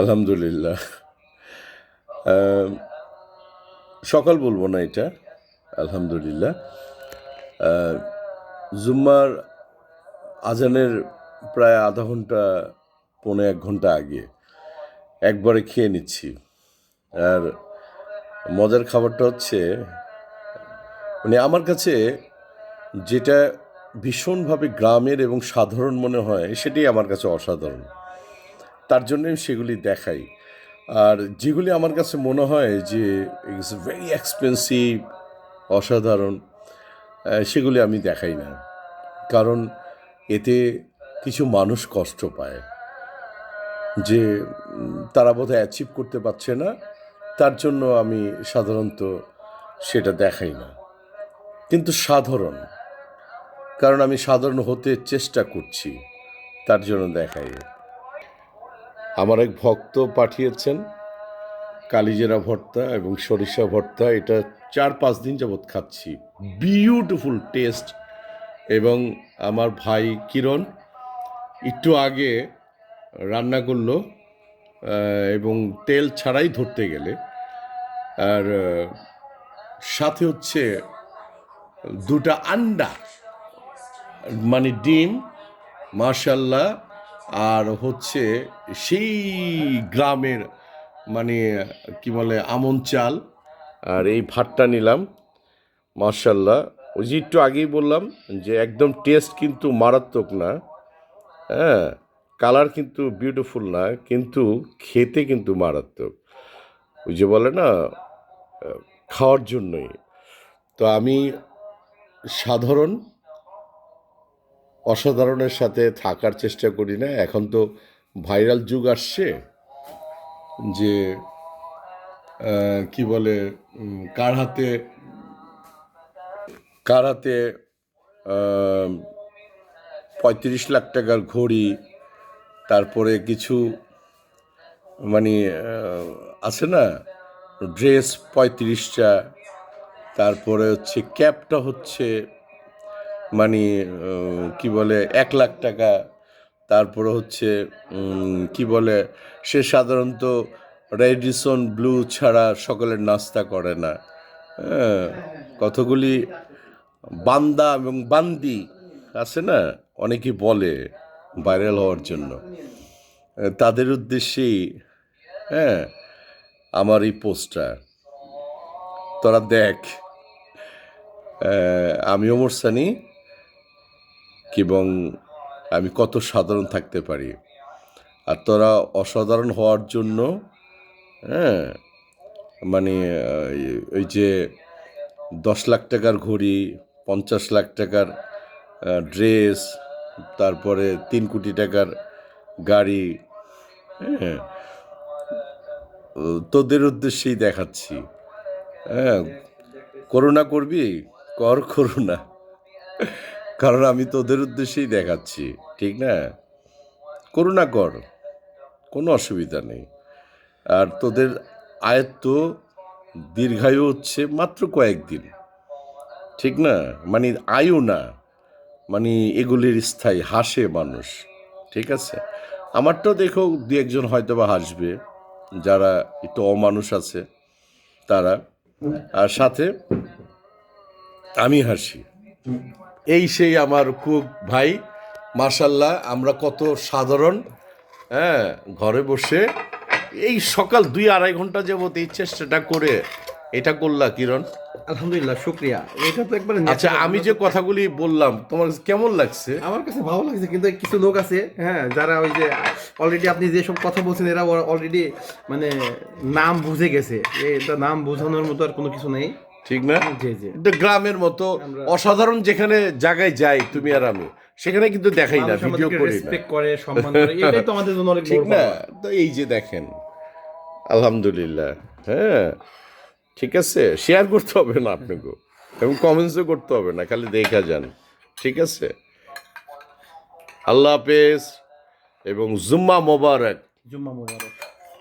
আলহামদুলিল্লাহ। আহ, সকাল বলবো না এটা। আলহামদুলিল্লাহ। আহ, জুম্মার আজানের প্রায় আধা ঘন্টা, পৌনে 1 ঘন্টা আগে একবারে খেয়ে নিচ্ছি। আর মজার খাবারটা হচ্ছে, মানে আমার কাছে যেটা ভীষণভাবে গ্রামের এবং সাধারণ মনে হয়, সেটাই আমার কাছে অসাধারণ। তার জন্য সেগুলি দেখাই। আর যেগুলি আমার কাছে মনে হয় যে ইটস ভেরি এক্সপেন্সিভ, অসাধারণ, সেগুলি আমি দেখাই না। কারণ এতে কিছু মানুষ কষ্ট পায়, যে তারা বোধহয় অ্যাচিভ করতে পারছে না, তার জন্য আমি সাধারণত সেটা দেখাই না। কিন্তু সাধারণ, কারণ আমি সাধারণ হতে চেষ্টা করছি, তার জন্য দেখাই। আমার এক ভক্ত পাঠিয়েছেন কালিজিরা ভর্তা এবং সরিষা ভর্তা। এটা 4-5 দিন যাবৎ খাচ্ছি, বিউটিফুল টেস্ট। এবং আমার ভাই কিরণ একটু আগে রান্না করলো, এবং তেল ছাড়াই ধরতে গেলে। আর সাথে হচ্ছে 2টা আন্ডা, মানে ডিম, মাশাল্লাহ। আর হচ্ছে সেই গ্রামের, মানে কি বলে, আমন চাল। আর এই ভাতটা নিলাম, মাশাল্লাহ। ওই যে একটু আগেই বললাম যে একদম টেস্ট কিন্তু মারাত্মক না, হ্যাঁ, কালার কিন্তু বিউটিফুল না, কিন্তু খেতে কিন্তু মারাত্মক। ওই যে বলে না, খাওয়ার জন্যই। তো আমি সাধারণ অসাধারণের সাথে থাকার চেষ্টা করি না। এখন তো ভাইরাল যুগ আসছে, যে কি বলে, কার হাতে কার হাতে 35 লাখ টাকার ঘড়ি, তারপরে কিছু, মানে আছে না, ড্রেস 35টা, তারপরে হচ্ছে ক্যাপটা হচ্ছে, মানে কি বলে, 1 লাখ টাকা। তারপরে হচ্ছে কি বলে, সে সাধারণত রেডিসন ব্লু ছাড়া সকালের নাস্তা করে না। হ্যাঁ, কতগুলি বান্দা এবং বান্দি আছে না, অনেকে বলে ভাইরাল হওয়ার জন্য, তাদের উদ্দেশ্যেই, হ্যাঁ, আমার এই পোস্টটা। তোরা দেখ, আমি ওমর সানি, এবং আমি কত সাধারণ থাকতে পারি। আর তোরা অসাধারণ হওয়ার জন্য, হ্যাঁ, মানে ওই যে 10 লাখ টাকার ঘড়ি, 50 লাখ টাকার ড্রেস, তারপরে 3 কোটি টাকার গাড়ি, হ্যাঁ, তোদের উদ্দেশ্যেই দেখাচ্ছি। হ্যাঁ, করুণা করবি, কর করুণা, কারণ আমি তোদের উদ্দেশ্যেই দেখাচ্ছি, ঠিক না? করুণা কর, কোনো অসুবিধা নেই। আর তোদের আয়ত্ত দীর্ঘায়ু হচ্ছে মাত্র কয়েকদিন, ঠিক না? মানে আয়ু না, মানে এগুলির স্থায়ী, হাসে মানুষ, ঠিক আছে? আমারটাও দেখো, 2-1 জন হয়তো বা হাসবে, যারা একটু অমানুষ আছে তারা। আর সাথে আমি হাসি, এই সেই আমার কুক ভাই। মাশাল্লাহ, আমরা কত সাধারণ, হ্যাঁ, ঘরে বসে এই সকাল 2-2.5 ঘন্টা যাবত এই চেষ্টাটা করে এটা করলা কিরণ। আলহামদুলিল্লাহ, শুক্রিয়া। এটা তো একবারে আচ্ছা, আমি যে কথাগুলি বললাম তোমার কেমন লাগছে? আমার কাছে ভালো লাগছে, কিন্তু কিছু লোক আছে, হ্যাঁ, যারা ওই যে অলরেডি আপনি যেসব কথা বলছেন, এরা অলরেডি মানে নাম বুঝে গেছে। এটা নাম বোঝানোর মতো আর কোনো কিছু নেই। ঠিক না? জি জি। এটা গ্রামের মতো অসাধারণ যেখানে জায়গায় যাই তুমি আর আমি, সেখানে কিন্তু দেখাই না, মানুষ ভিডিও আমাদেরকে করি না, রেসপেক্ট করে, সম্মান করে, এটাই তো আমাদের জন্য অনেক ঠিক বড় না? পাওয়া। তো এই যে দেখেন, আলহামদুলিল্লাহ, হ্যাঁ, ঠিক আছে। শেয়ার করতে হবে না আপনাকে, এবং কমেন্টসও করতে হবে না, খালি দেখা যান, ঠিক আছে? আল্লাহ হাফেজ এবং জুম্মা মোবারক। জুম্মা মোবারক।